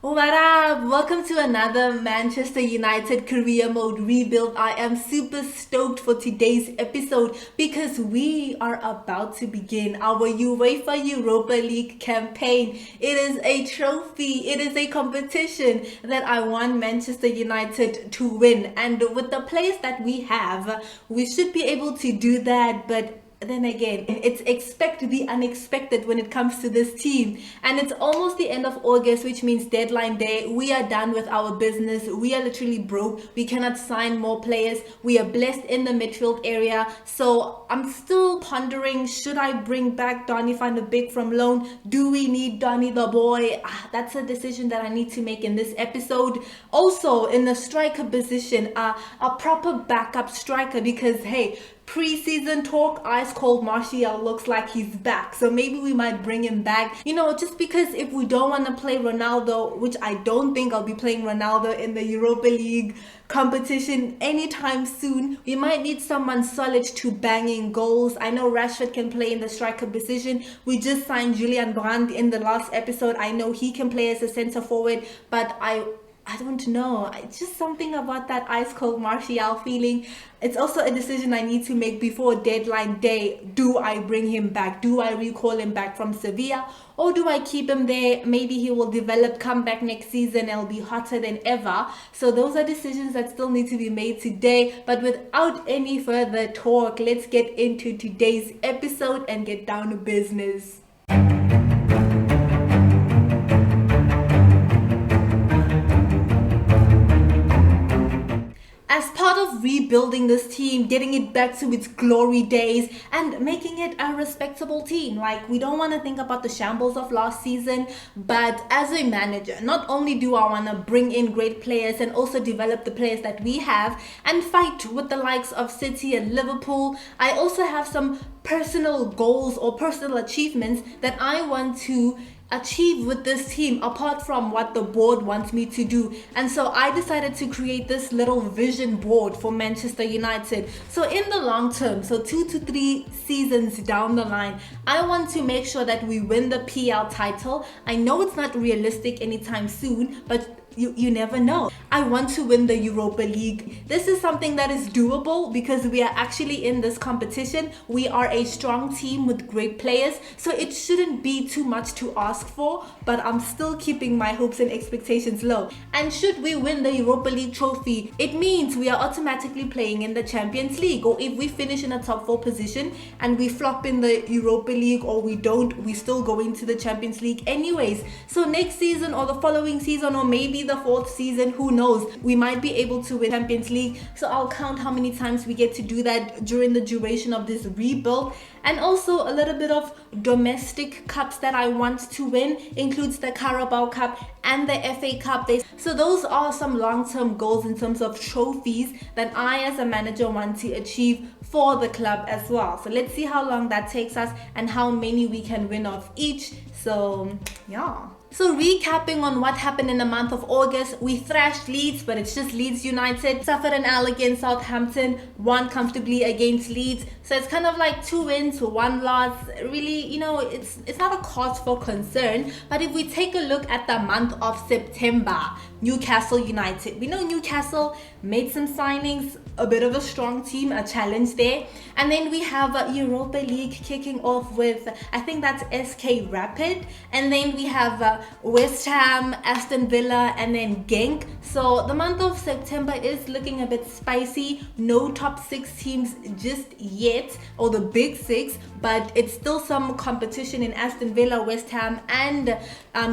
What up? Welcome to another Manchester United career mode rebuild. I am super stoked for today's episode because we are about to begin our UEFA Europa League campaign. It is a trophy, it is a competition that I want Manchester United to win. And with the players that we have, we should be able to do that, but then again, it's expect the unexpected when it comes to this team. And it's almost the end of August, which means deadline day. We are done with our business. We are literally broke. We cannot sign more players. We are blessed in the midfield area. So I'm still pondering, should I bring back Donny van de Beek from loan? Do we need Donny the boy? That's a decision that I need to make in this episode. Also, in the striker position, a proper backup striker, because hey, pre-season talk, ice cold Martial looks like he's back, so maybe we might bring him back, just because if we don't want to play Ronaldo, which I don't think I'll be playing Ronaldo in the Europa League competition anytime soon, we might need someone solid to bang in goals. I know Rashford can play in the striker position. We just signed Julian Brandt in the last episode. I know he can play as a center forward, but I don't know. It's just something about that ice cold Martial feeling. It's also a decision I need to make before deadline day. Do I bring him back? Do I recall him back from Sevilla? Or do I keep him there? Maybe he will develop, come back next season, and will be hotter than ever. So those are decisions that still need to be made today. But without any further talk, let's get into today's episode and get down to business. As part of rebuilding this team, getting it back to its glory days and making it a respectable team. Like, we don't want to think about the shambles of last season, but as a manager, not only do I want to bring in great players and also develop the players that we have and fight with the likes of City and Liverpool, I also have some personal goals or personal achievements that I want to achieve with this team apart from what the board wants me to do. And so I decided to create this little vision board for Manchester United. So in the long term, so 2 to 3 seasons down the line, I want to make sure that we win the PL title. I know it's not realistic anytime soon, but you never know. I want to win the Europa League. This is something that is doable because we are actually in this competition. We are a strong team with great players, so it shouldn't be too much to ask for, but I'm still keeping my hopes and expectations low. And should we win the Europa League trophy, it means we are automatically playing in the Champions League. Or if we finish in a top 4 position and we flop in the Europa League, or we don't, we still go into the Champions League anyways. So next season or the following season, or maybe the 4th season, who knows, we might be able to win Champions League. So I'll count how many times we get to do that during the duration of this rebuild. And also a little bit of domestic cups that I want to win includes the Carabao Cup and the FA Cup. So those are some long-term goals in terms of trophies that I as a manager want to achieve for the club as well. So let's see how long that takes us and how many we can win of each. So yeah. So recapping on what happened in the month of August, we thrashed Leeds, but it's just Leeds United. Suffered an L against Southampton, won comfortably against Leeds. So it's kind of like 2 wins, 1 loss. Really, it's not a cause for concern. But if we take a look at the month of September, Newcastle United. We know Newcastle made some signings, a bit of a strong team, a challenge there. And then we have Europa League kicking off with, I think that's SK Rapid. And then we have West Ham, Aston Villa, and then Genk. So the month of September is looking a bit spicy. No top 6 teams just yet, or the big 6, but it's still some competition in Aston Villa, West Ham, and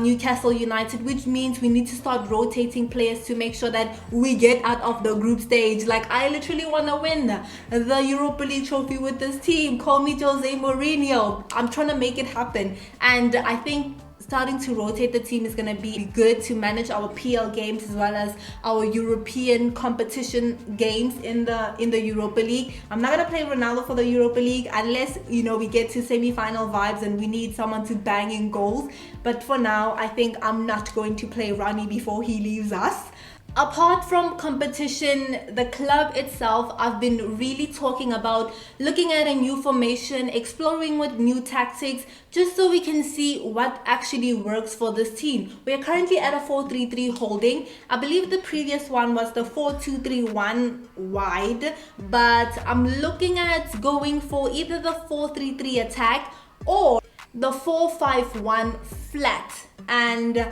Newcastle United, which means we need to start rotating players to make sure that we get out of the group stage. Like, I literally want to win the Europa League trophy with this team. Call me Jose Mourinho. I'm trying to make it happen. And I think starting to rotate the team is going to be good to manage our PL games as well as our European competition games in the Europa League. I'm not going to play Ronaldo for the Europa League unless we get to semi-final vibes and we need someone to bang in goals. But for now, I think I'm not going to play Ronnie before he leaves us. Apart from competition, the club itself, I've been really talking about looking at a new formation, exploring with new tactics, just so we can see what actually works for this team. We are currently at a 4-3-3 holding. I believe the previous one was the 4-2-3-1 wide, but I'm looking at going for either the 4-3-3 attack or the 4-5-1 flat. And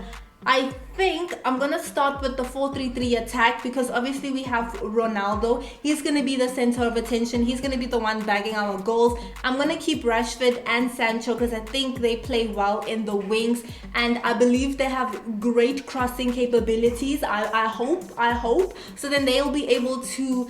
I think I'm gonna start with the 4-3-3 attack because obviously we have Ronaldo. He's gonna be the center of attention. He's gonna be the one bagging our goals. I'm gonna keep Rashford and Sancho because I think they play well in the wings, and I believe they have great crossing capabilities. I hope. So then they'll be able to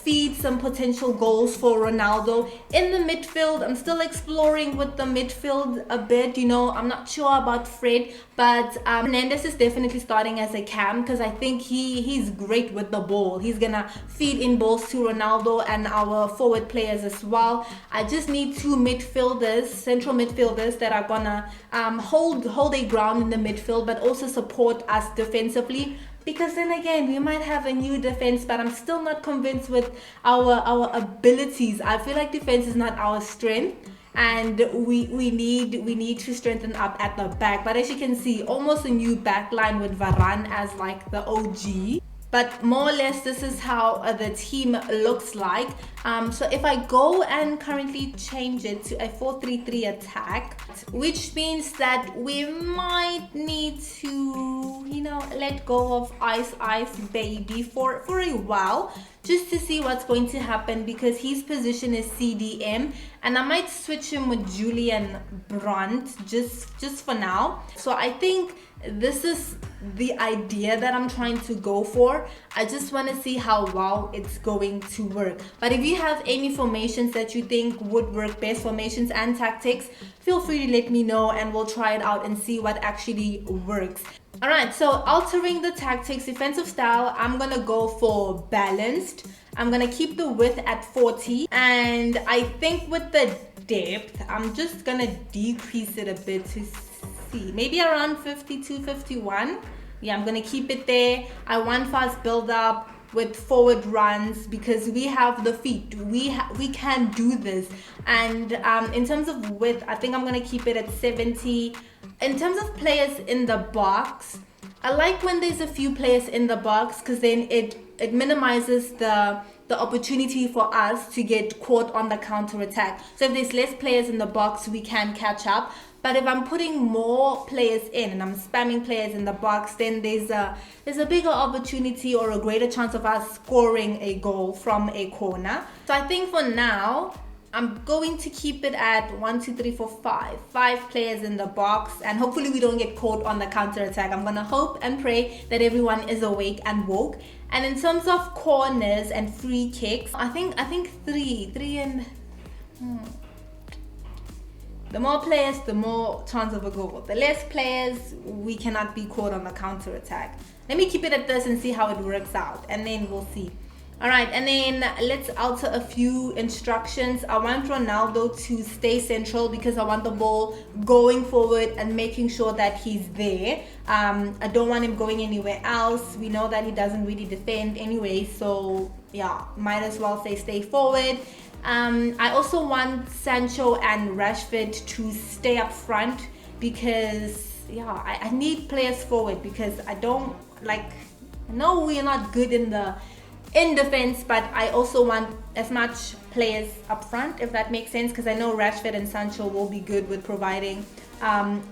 feed some potential goals for Ronaldo. In the midfield, I'm still exploring with the midfield a bit. I'm not sure about Fred, but Mendes is definitely starting as a cam because I think he's great with the ball. He's gonna feed in balls to Ronaldo and our forward players as well. I just need two midfielders, central midfielders that are gonna hold a ground in the midfield but also support us defensively. Because then again, we might have a new defense, but I'm still not convinced with our abilities. I feel like defense is not our strength, and we need to strengthen up at the back. But as you can see, almost a new back line with Varane as like the OG. But more or less, this is how the team looks like. So if I go and currently change it to a 4-3-3 attack, which means that we might need to, let go of Ice Baby for a while, just to see what's going to happen, because his position is CDM, and I might switch him with Julian Brandt just for now. So I think this is the idea that I'm trying to go for. I just want to see how well it's going to work. But if you have any formations that you think would work best, formations and tactics, feel free to let me know and we'll try it out and see what actually works. Alright, so altering the tactics, defensive style, I'm gonna go for balanced. I'm gonna keep the width at 40, and I think with the depth, I'm just gonna decrease it a bit to see, maybe around 52, 51. Yeah, I'm gonna keep it there. I want fast build up with forward runs because we have the feet. We can do this. And in terms of width, I think I'm gonna keep it at 70. In terms of players in the box, I like when there's a few players in the box because then it minimizes the opportunity for us to get caught on the counter attack. So if there's less players in the box, we can catch up. But if I'm putting more players in and I'm spamming players in the box, then there's a bigger opportunity or a greater chance of us scoring a goal from a corner. So I think for now, I'm going to keep it at 1, 2, 3, 4, 5. 5 players in the box, and hopefully we don't get caught on the counter attack. I'm gonna hope and pray that everyone is awake and woke. And in terms of corners and free kicks, I think 3 and the more players, the more chance of a goal. The less players, we cannot be caught on the counter attack. Let me keep it at this and see how it works out, and then we'll see. Alright, and then let's alter a few instructions. I want Ronaldo to stay central because I want the ball going forward and making sure that he's there. I don't want him going anywhere else. We know that he doesn't really defend anyway, so yeah, might as well stay forward. I also want Sancho and Rashford to stay up front because yeah, I need players forward because I know we are not good in defense, but I also want as much players up front, if that makes sense, because I know Rashford and Sancho will be good with providing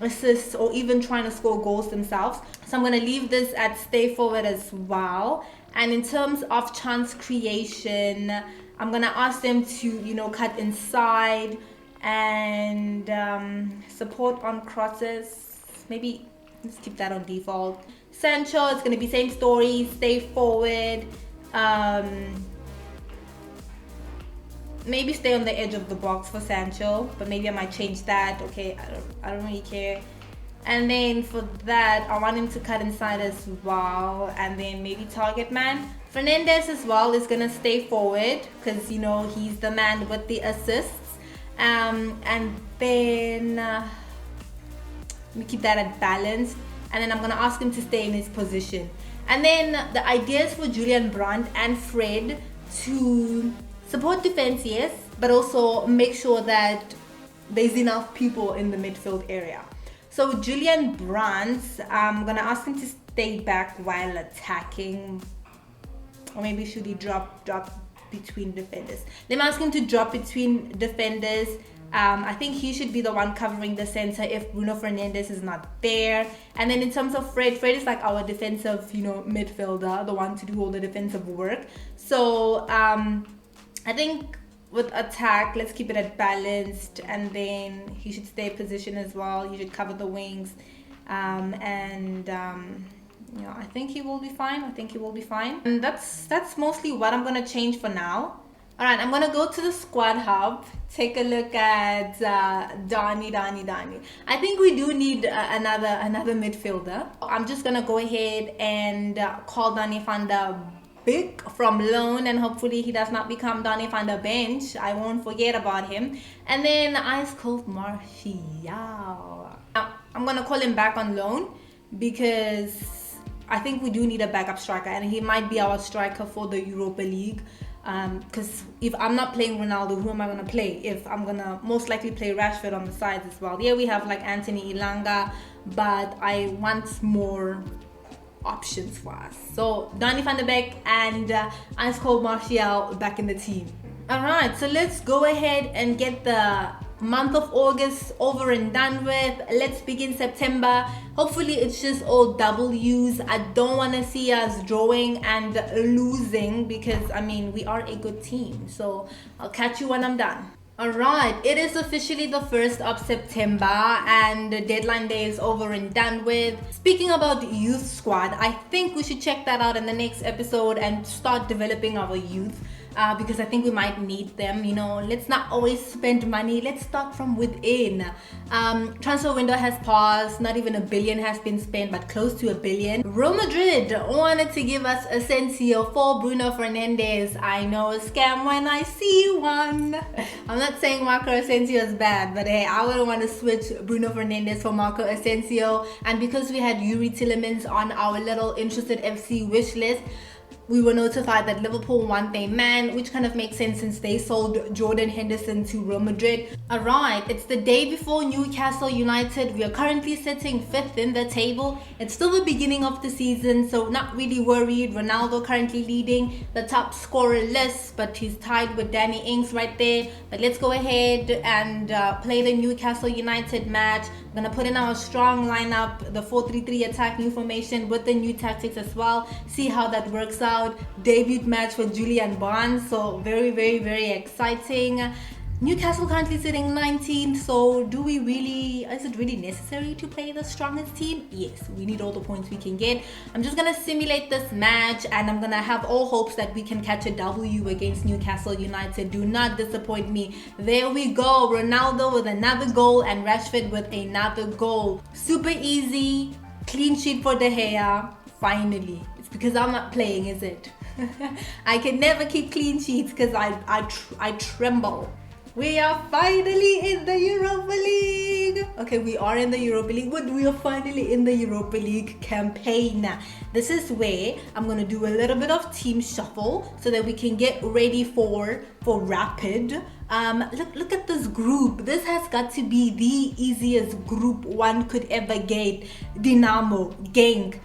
assists or even trying to score goals themselves. So I'm going to leave this at stay forward as well. And in terms of chance creation, I'm going to ask them to, cut inside and support on crosses. Maybe let's keep that on default. Sancho, it's going to be same story, stay forward. Maybe stay on the edge of the box for Sancho, but maybe I might change that. Okay, I don't really care. And then for that, I want him to cut inside as well, and then maybe target man. Fernandes as well is gonna stay forward because he's the man with the assists. And then let me keep that at balanced. and then I'm going to ask him to stay in his position. And then the ideas for Julian Brandt and Fred to support defense, yes, but also make sure that there's enough people in the midfield area. So Julian Brandt, I'm going to ask him to stay back while attacking, or maybe should he drop between defenders? Let me ask him to drop between defenders. I think he should be the one covering the center if Bruno Fernandes is not there. And then in terms of Fred is like our defensive, midfielder, the one to do all the defensive work. So I think with attack, let's keep it at balanced, and then he should stay position as well. He should cover the wings, I think he will be fine. And that's mostly what I'm gonna change for now. All right, I'm gonna go to the squad hub, take a look at Donny. I think we do need another midfielder. I'm just gonna go ahead and call Donny van der Beek from loan, and hopefully he does not become Donny van der Bench. I won't forget about him. And then Ice Cold Martial. I'm gonna call him back on loan because I think we do need a backup striker, and he might be our striker for the Europa League. Because if I'm not playing Ronaldo, who am I gonna play? If I'm gonna most likely play Rashford on the sides as well. Yeah, we have like Anthony Ilanga, but I want more options for us. So Donny van der Beek and Ice Cold Martial back in the team. Alright, so let's go ahead and get the month of August over and done with. Let's begin September. Hopefully it's just all W's. I don't want to see us drawing and losing because we are a good team. So I'll catch you when I'm done. Alright, it is officially the 1st of September and the deadline day is over and done with. Speaking about the youth squad, I think we should check that out in the next episode and start developing our youth. Because I think we might need them. Let's not always spend money, let's start from within. Transfer window has passed, not even $1 billion has been spent, but close to $1 billion. Real Madrid wanted to give us Asensio for Bruno Fernandes. I know a scam when I see one. I'm not saying Marco Asensio is bad, but hey, I wouldn't want to switch Bruno Fernandes for Marco Asensio. And because we had Yuri Tillemans on our little interested FC wish list, we were notified that Liverpool want their man, which kind of makes sense since they sold Jordan Henderson to Real Madrid. Alright, it's the day before Newcastle United. We are currently sitting 5th in the table. It's still the beginning of the season, so not really worried. Ronaldo currently leading the top scorer list, but he's tied with Danny Ings right there. But let's go ahead and play the Newcastle United match. I'm going to put in our strong lineup, the 4-3-3 attack, new formation with the new tactics as well. See how that works out. Debut match for Julian Brandt, so very, very, very exciting. Newcastle currently sitting 19th, so is it really necessary to play the strongest team? Yes, we need all the points we can get. I'm just going to simulate this match, and I'm going to have all hopes that we can catch a W against Newcastle United. Do not disappoint me. There we go. Ronaldo with another goal and Rashford with another goal. Super easy. Clean sheet for De Gea. Finally. It's because I'm not playing, is it? I can never keep clean sheets because I tremble. We are finally in the Europa League. Okay, we are in the Europa League, but we are finally in the Europa League campaign. This is where I'm going to do a little bit of team shuffle so that we can get ready for rapid. Look at this group. This has got to be the easiest group one could ever get. Dynamo, Genk,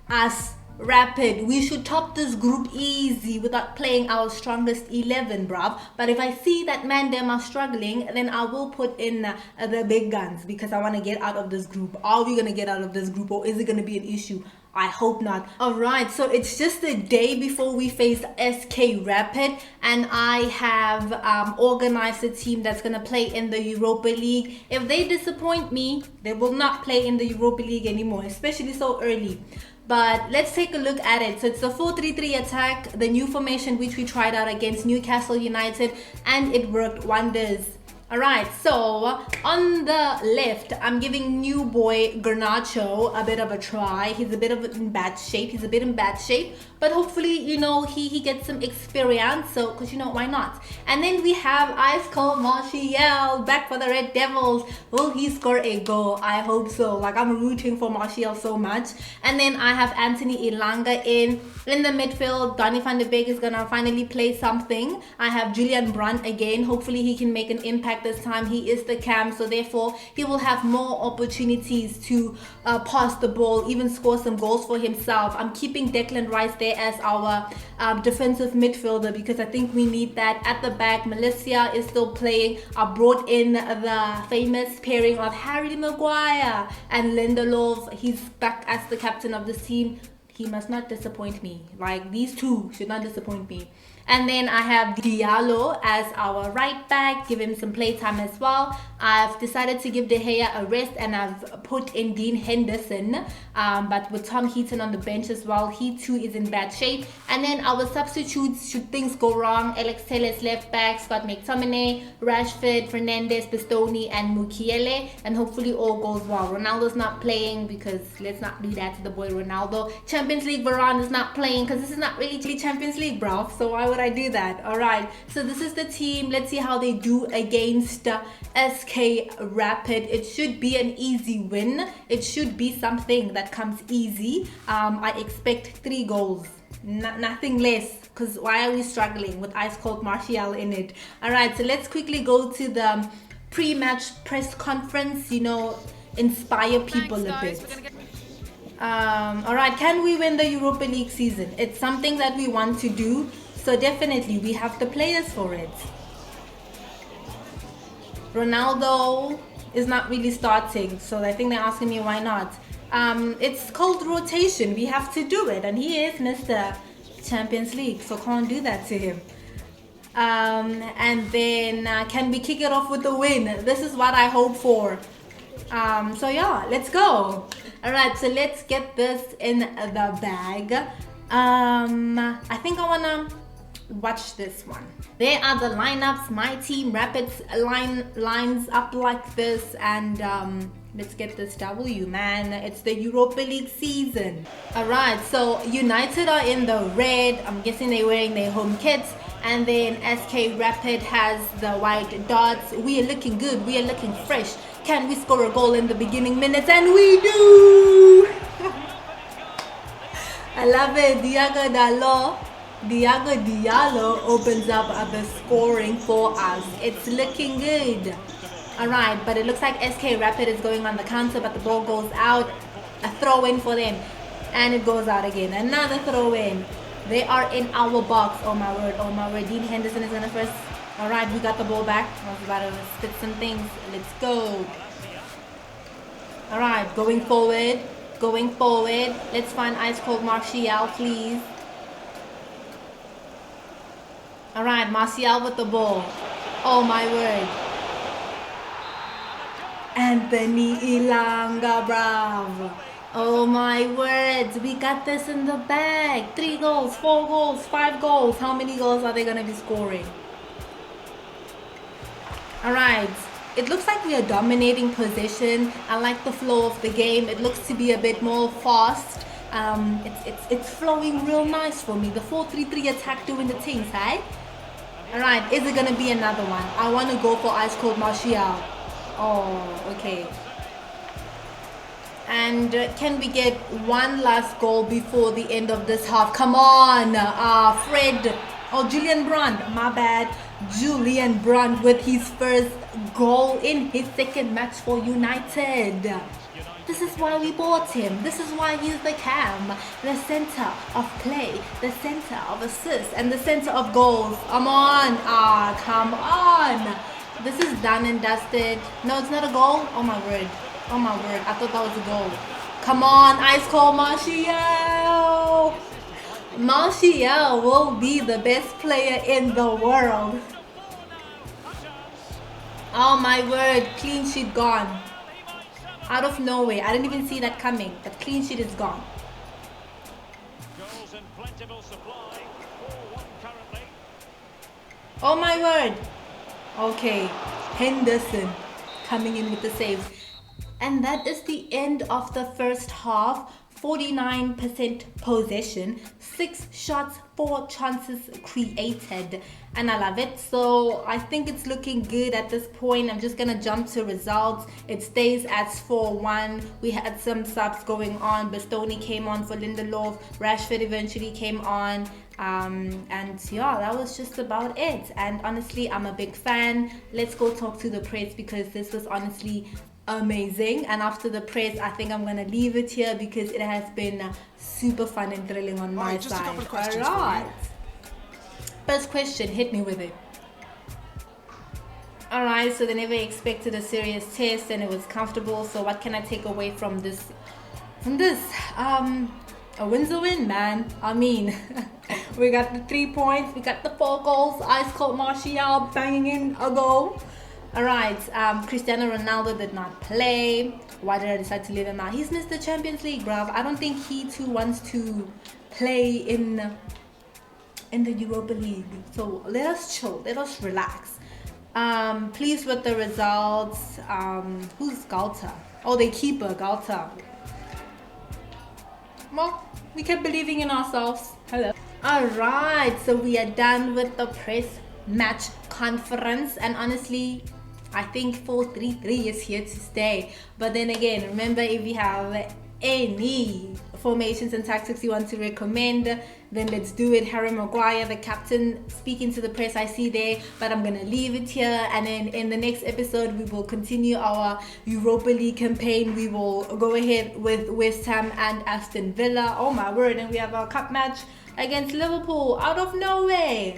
us, Rapid. We should top this group easy without playing our strongest 11, bruv. But if I see that them are struggling, then I will put in the big guns because I want to get out of this group. Are we going to get out of this group, or is it going to be an issue? I hope not. Alright, so it's just the day before we face SK Rapid, and I have organized a team that's going to play in the Europa League. If they disappoint me, they will not play in the Europa League anymore, especially so early. But let's take a look at it. So it's the 4-3-3 attack, the new formation which we tried out against Newcastle United, and it worked wonders. Alright, so on the left, I'm giving new boy Garnacho a bit of a try. He's a bit of in bad shape. But hopefully, you know, he gets some experience. So, because, you know, why not? And then we have Ice Cold Martial back for the Red Devils. Will he score a goal? I hope so. Like, I'm rooting for Martial so much. And then I have Anthony Ilanga in the midfield. Donny van de Beek is going to finally play something. I have Julian Brandt again. Hopefully, he can make an impact this time. He is the cam, so therefore he will have more opportunities to pass the ball, even score some goals for himself. I'm keeping Declan Rice there as our defensive midfielder because I think we need that. At the back, Malaysia is still playing. I brought in the famous pairing of Harry Maguire and Lindelof. He's back as the captain of this team. He must not disappoint me. Like, these two should not disappoint me. And then I have Diallo as our right back. Give him some playtime as well. I've decided to give De Gea a rest and I've put in Dean Henderson. But with Tom Heaton on the bench as well, he too is in bad shape. And then our substitutes, should things go wrong, Alex Telles left back, Scott McTominay, Rashford, Fernandes, Bastoni, and Mukiele. And hopefully all goes well. Ronaldo's not playing because let's not do that to the boy Ronaldo. Champions League, Varane is not playing because this is not really Champions League, bro. So why would I do that? All right, so this is the team. Let's see how they do against SK Rapid. It should be an easy win. It should be something that comes easy. I expect 3 goals, nothing less, because why are we struggling with Ice Cold Martial in it? All right, so let's quickly go to the pre-match press conference, you know, inspire people a bit. All right, can we win the Europa League season? It's something that we want to do. So definitely we have the players for it. Ronaldo is not really starting, so I think they're asking me why not. It's called rotation. We have to do it, and he is Mr. Champions League, so can't do that to him. And then can we kick it off with a win? This is what I hope for. So yeah, let's go. All right, so let's get this in the bag. I think I wanna watch this one. There are the lineups. My team Rapids lines up like this, and let's get this W, man. It's the Europa League season. All right, so United are in the red. I'm guessing they're wearing their home kits. And then SK Rapid has the white dots. We are looking good. We are looking fresh. Can we score a goal in the beginning minutes? And we do! I love it. Diogo Diallo opens up the scoring for us. It's looking good. Alright, but it looks like SK Rapid is going on the counter, but the ball goes out. A throw in for them. And it goes out again. Another throw in. They are in our box. Oh my word, oh my word. Dean Henderson is going to first. Alright, we got the ball back. I was about to spit some things. Let's go. Alright, going forward. Going forward. Let's find Ice Cold Martial, please. Alright, Martial with the ball. Oh my word. Anthony Ilanga, bravo. Oh my words, we got this in the bag. 3 goals, 4 goals, 5 goals. How many goals are they going to be scoring? Alright, it looks like we are dominating possession. I like the flow of the game. It looks to be a bit more fast. It's flowing real nice for me. The 4-3-3 attack doing the things, hey? Alright, is it going to be another one? I want to go for Ice Cold Martial. Oh, okay. And can we get one last goal before the end of this half? Come on, Fred. Oh, Julian Brandt. My bad. Julian Brandt with his first goal in his second match for United. This is why we bought him. This is why he's the cam, the center of play, the center of assists, and the center of goals. Come on. Come on. This is done and dusted. No, it's not a goal. Oh my word. Oh my word. I thought that was a goal. Come on, Ice Cold Martial. Martial will be the best player in the world. Oh my word. Clean sheet gone. Out of nowhere. I didn't even see that coming. That clean sheet is gone. Oh my word. Okay. Henderson coming in with the saves. And that is the end of the first half. 49% possession, 6 shots, 4 chances created, and I love it. So I think it's looking good at this point. I'm just gonna jump to results. It stays at 4-1. We had some subs going on. Donny came on for Lindelof. Rashford eventually came on. And yeah, that was just about it. And honestly, I'm a big fan. Let's go talk to the press because this was honestly amazing. And after the press, I think I'm gonna leave it here because it has been super fun and thrilling on my just side. a couple of questions Alright. First question, hit me with it. Alright, so they never expected a serious test and it was comfortable. So what can I take away from this? A win's a win, man. I mean, we got the 3 points, we got the 4 goals, ice cold Martial banging in a goal. Alright, Cristiano Ronaldo did not play. Why did I decide to leave him out? He's missed the Champions League, bruv. I don't think he too wants to play in the Europa League. So let us chill, let us relax. Pleased with the results. Who's Galta? Oh, the keeper, Galta. Well, we kept believing in ourselves. Hello. Alright, so we are done with the press match conference, and honestly I think 4-3-3 is here to stay. But then again, remember, if you have any formations and tactics you want to recommend, then let's do it. Harry Maguire, the captain, speaking to the press, I see there, but I'm gonna leave it here. And then in the next episode we will continue our Europa League campaign. We will go ahead with West Ham and Aston Villa. Oh my word. And we have our cup match against Liverpool out of nowhere.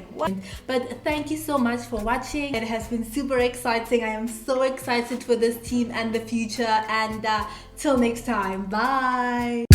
But thank you so much for watching. It has been super exciting. I am so excited for this team and the future, and till next time, bye.